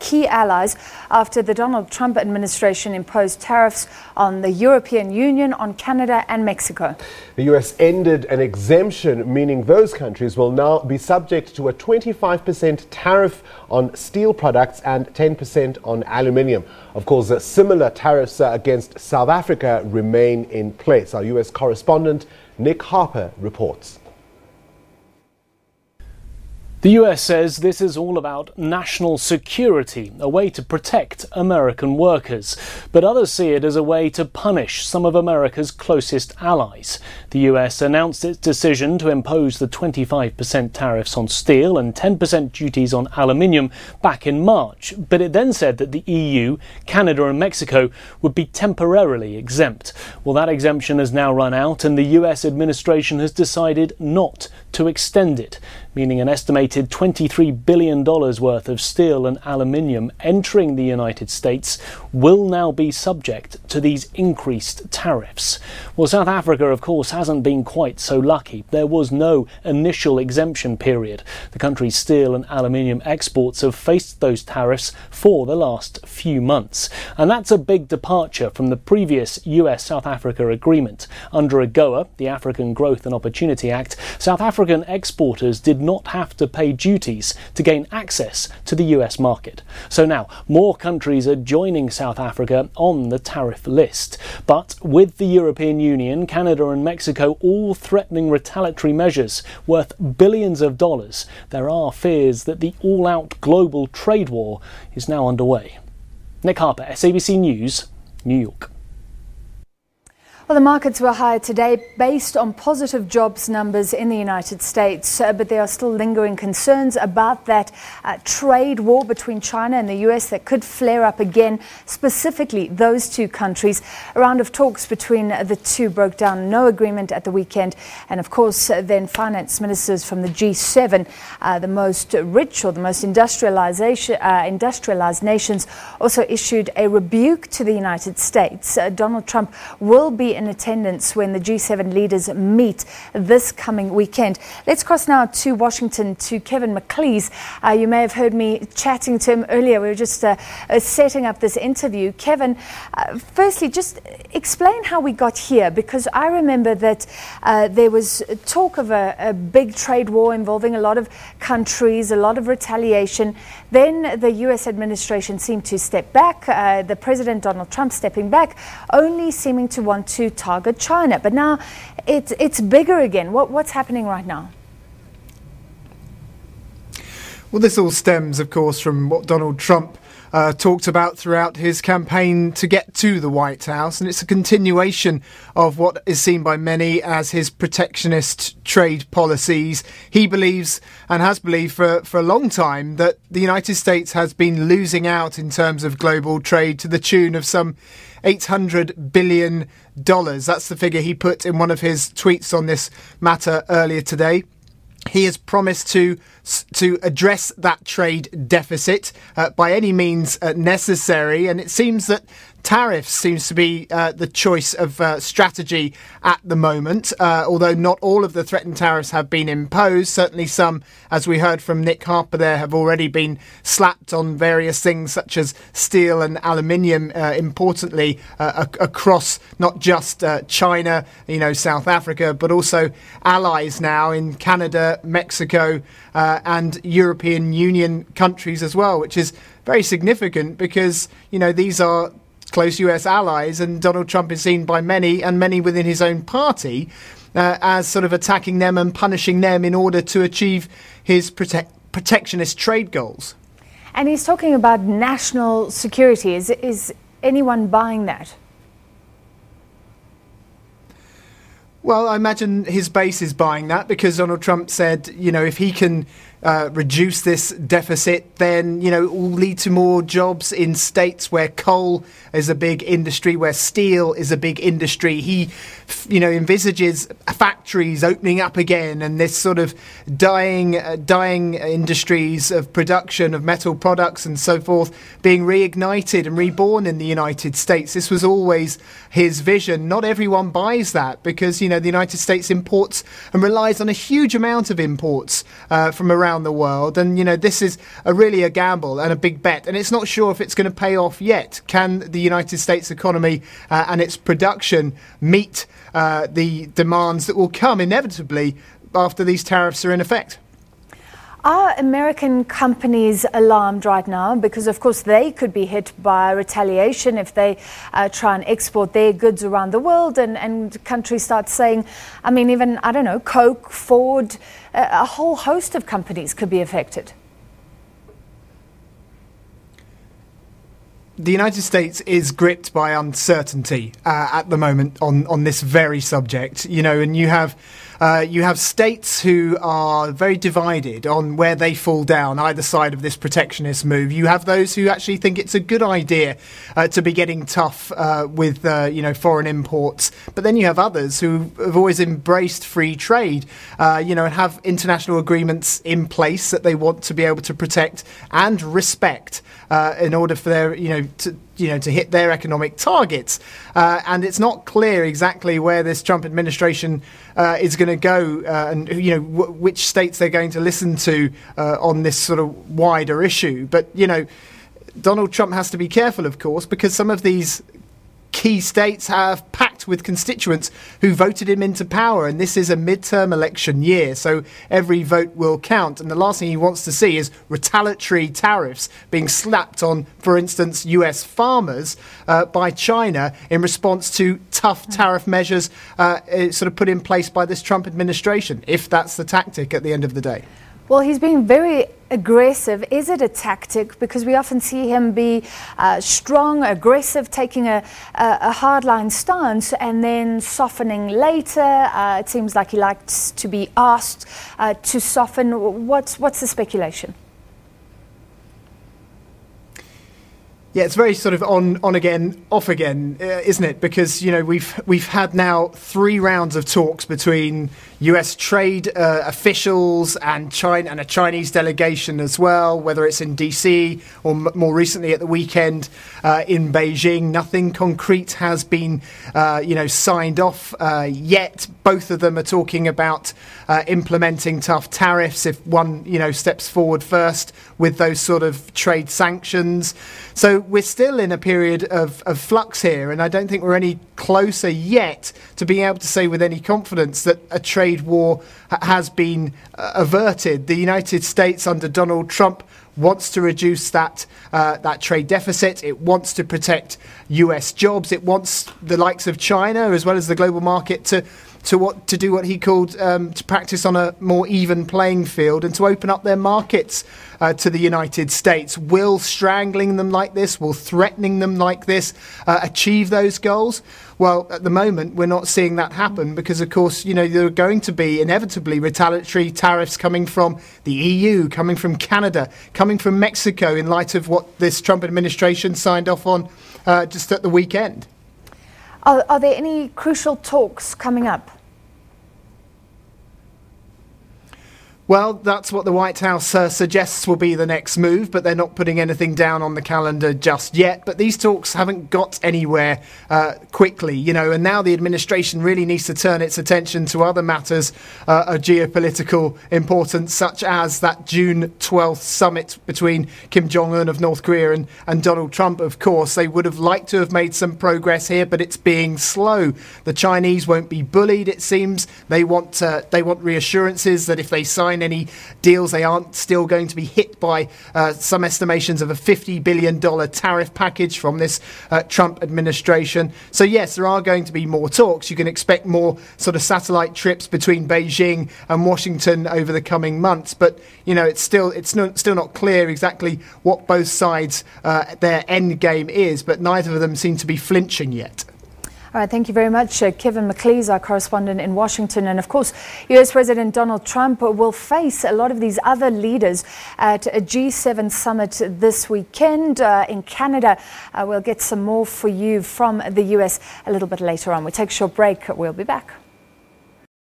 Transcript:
Key allies after the Donald Trump administration imposed tariffs on the European Union, on Canada and Mexico. The US ended an exemption, meaning those countries will now be subject to a 25% tariff on steel products and 10% on aluminium. Of course, similar tariffs against South Africa remain in place. Our US correspondent Nick Harper reports. The US says this is all about national security, a way to protect American workers. But others see it as a way to punish some of America's closest allies. The US announced its decision to impose the 25% tariffs on steel and 10% duties on aluminium back in March. But it then said that the EU, Canada and Mexico would be temporarily exempt. Well, that exemption has now run out and the US administration has decided not to extend it, meaning an estimated $23 billion worth of steel and aluminium entering the United States will now be subject to these increased tariffs. Well, South Africa, of course, hasn't been quite so lucky. There was no initial exemption period. The country's steel and aluminium exports have faced those tariffs for the last few months. And that's a big departure from the previous US-South Africa agreement. Under AGOA, the African Growth and Opportunity Act, South African exporters did not have to pay duties to gain access to the US market. So now more countries are joining South Africa on the tariff list. But with the European Union, Canada and Mexico all threatening retaliatory measures worth billions of dollars, there are fears that the all-out global trade war is now underway. Nick Harper, SABC News, New York. Well, the markets were higher today based on positive jobs numbers in the United States, but there are still lingering concerns about that trade war between China and the US that could flare up again, specifically those two countries. A round of talks between the two broke down, no agreement at the weekend. And of course, then finance ministers from the G7, the most rich or the most industrialized nations, also issued a rebuke to the United States. Donald Trump will be in attendance when the G7 leaders meet this coming weekend. Let's cross now to Washington to Kevin McAleese. You may have heard me chatting to him earlier. We were just setting up this interview. Kevin, firstly, just explain how we got here, because I remember that there was talk of a big trade war involving a lot of countries, a lot of retaliation. Then the US administration seemed to step back, the President Donald Trump stepping back, only seeming to want to target China. But now it's bigger again. What's happening right now? Well, this all stems, of course, from what Donald Trump talked about throughout his campaign to get to the White House, and it's a continuation of what is seen by many as his protectionist trade policies. He believes, and has believed for a long time, that the United States has been losing out in terms of global trade to the tune of some $800 billion. That's the figure he put in one of his tweets on this matter earlier today. He has promised to address that trade deficit by any means necessary, and it seems that tariffs seems to be the choice of strategy at the moment, although not all of the threatened tariffs have been imposed. Certainly some, as we heard from Nick Harper there, have already been slapped on various things such as steel and aluminium, importantly, across not just China, South Africa, but also allies now in Canada, Mexico, and European Union countries as well, which is very significant because, these are close US allies, and Donald Trump is seen by many, and many within his own party, as sort of attacking them and punishing them in order to achieve his protectionist trade goals. And he's talking about national security. Is anyone buying that? Well, I imagine his base is buying that, because Donald Trump said, if he can reduce this deficit, then, it will lead to more jobs in states where coal is a big industry, where steel is a big industry. He, envisages factories opening up again, and this sort of dying industries of production of metal products and so forth being reignited and reborn in the United States. This was always his vision. Not everyone buys that because, the United States imports and relies on a huge amount of imports from around around the world. And, this is really a gamble and a big bet. And it's not sure if it's going to pay off yet. Can the United States economy and its production meet the demands that will come inevitably after these tariffs are in effect? Are American companies alarmed right now? Because, of course, they could be hit by retaliation if they try and export their goods around the world and countries start saying, I mean, even, I don't know, Coke, Ford, a whole host of companies could be affected. The United States is gripped by uncertainty at the moment on this very subject, and you have states who are very divided on where they fall down either side of this protectionist move. You have those who actually think it's a good idea to be getting tough with foreign imports, but then you have others who have always embraced free trade, and have international agreements in place that they want to be able to protect and respect in order for their to hit their economic targets. And it's not clear exactly where this Trump administration is going to go and, which states they're going to listen to on this sort of wider issue. But, Donald Trump has to be careful, of course, because some of these key states have packed with constituents who voted him into power, and this is a midterm election year, so every vote will count. And the last thing he wants to see is retaliatory tariffs being slapped on, for instance, US farmers by China in response to tough tariff measures sort of put in place by this Trump administration, if that's the tactic at the end of the day. Well, he's being very aggressive. Is it a tactic? Because we often see him be strong, aggressive, taking a hardline stance and then softening later. It seems like he likes to be asked to soften. What's the speculation? Yeah, it's very sort of on again, off again, isn't it? Because we've had now 3 rounds of talks between U.S. trade officials and China and a Chinese delegation as well. Whether it's in D.C. or more recently at the weekend in Beijing, nothing concrete has been signed off yet. Both of them are talking about implementing tough tariffs if one steps forward first with those sort of trade sanctions. So we're still in a period of flux here, and I don't think we're any closer yet to being able to say with any confidence that a trade war has been averted. The United States under Donald Trump wants to reduce that trade deficit. It wants to protect US jobs. It wants the likes of China as well as the global market to do what he called to practice on a more even playing field and to open up their markets to the United States. Will strangling them like this, will threatening them like this achieve those goals? Well, at the moment, we're not seeing that happen because, of course, there are going to be inevitably retaliatory tariffs coming from the EU, coming from Canada, coming from Mexico in light of what this Trump administration signed off on just at the weekend. Are there any crucial talks coming up? Well, that's what the White House suggests will be the next move, but they're not putting anything down on the calendar just yet. But these talks haven't got anywhere quickly, and now the administration really needs to turn its attention to other matters of geopolitical importance, such as that June 12th summit between Kim Jong-un of North Korea and Donald Trump, of course. They would have liked to have made some progress here, but it's being slow. The Chinese won't be bullied, it seems. They want reassurances that if they sign any deals, they aren't still going to be hit by some estimations of a $50 billion tariff package from this Trump administration. So yes, there are going to be more talks. You can expect more sort of satellite trips between Beijing and Washington over the coming months. But it's still not clear exactly what both sides their end game is. But neither of them seem to be flinching yet. All right, thank you very much, Kevin McAleese, our correspondent in Washington. And of course, US President Donald Trump will face a lot of these other leaders at a G7 summit this weekend in Canada. We'll get some more for you from the US a little bit later on. We'll take a short break. We'll be back.